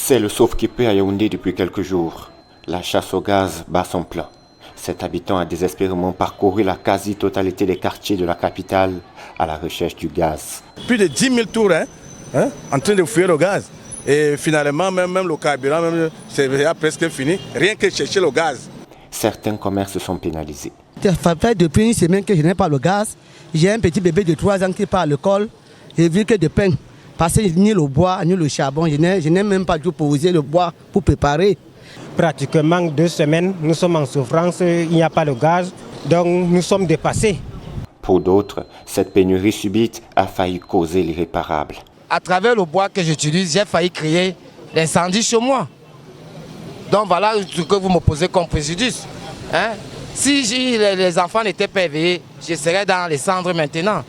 C'est le sauve-qui-peut à Yaoundé depuis quelques jours. La chasse au gaz bat son plein. Cet habitant a désespérément parcouru la quasi-totalité des quartiers de la capitale à la recherche du gaz. Plus de 10 000 tours en train de fuir le gaz. Et finalement, même le carburant, c'est presque fini. Rien que chercher le gaz. Certains commerces sont pénalisés. Ça fait depuis une semaine que je n'ai pas le gaz. J'ai un petit bébé de 3 ans qui part à l'école. J'ai vu que de pain. Parce que ni le bois, ni le charbon, je n'ai même pas dû poser le bois pour préparer. Pratiquement 2 semaines, nous sommes en souffrance, il n'y a pas de gaz, donc nous sommes dépassés. Pour d'autres, cette pénurie subite a failli causer l'irréparable. À travers le bois que j'utilise, j'ai failli créer l'incendie chez moi. Donc voilà ce que vous me posez comme préjudice. Si les enfants n'étaient pas éveillés, je serais dans les cendres maintenant.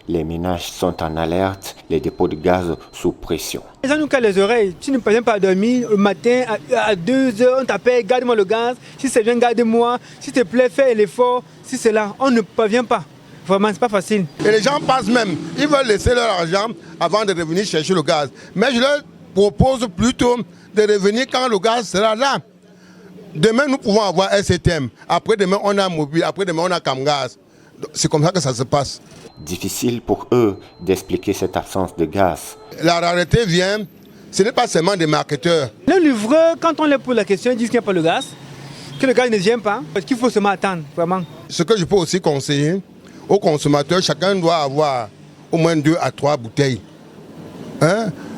Les ménages sont en alerte, les dépôts de gaz sous pression. Ça nous casse les oreilles. Tu ne parviens pas à dormir le matin à 2 heures, on t'appelle, garde-moi le gaz. Si c'est bien, garde-moi. S'il te plaît, fais l'effort. Si c'est là, on ne parvient pas. Vraiment, c'est pas facile. Et les gens pensent même, ils veulent laisser leur argent avant de revenir chercher le gaz. Mais je leur propose plutôt de revenir quand le gaz sera là. Demain, nous pouvons avoir STM. Après-demain, on a Mobile. Après-demain, on a Camgaz. C'est comme ça que ça se passe. Difficile pour eux d'expliquer cette absence de gaz. La rareté vient, ce n'est pas seulement des marketeurs. Le livreur, quand on leur pose la question, ils disent qu'il n'y a pas de gaz, que le gaz ne vient pas, parce qu'il faut seulement attendre, vraiment. Ce que je peux aussi conseiller aux consommateurs, chacun doit avoir au moins 2 à 3 bouteilles.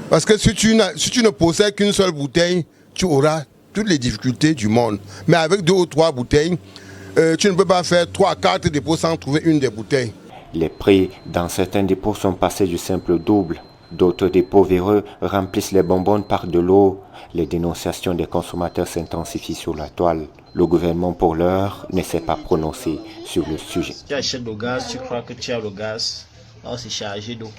Parce que si tu ne possèdes qu'une seule bouteille, tu auras toutes les difficultés du monde. Mais avec 2 ou 3 bouteilles, tu ne peux pas faire 3 à 4 dépôts sans trouver une des bouteilles. Les prix dans certains dépôts sont passés du simple double. D'autres dépôts véreux remplissent les bonbonnes par de l'eau. Les dénonciations des consommateurs s'intensifient sur la toile. Le gouvernement, pour l'heure, ne s'est pas prononcé sur le sujet. Tu achètes le gaz, tu crois que tu as le gaz. Alors c'est chargé d'eau.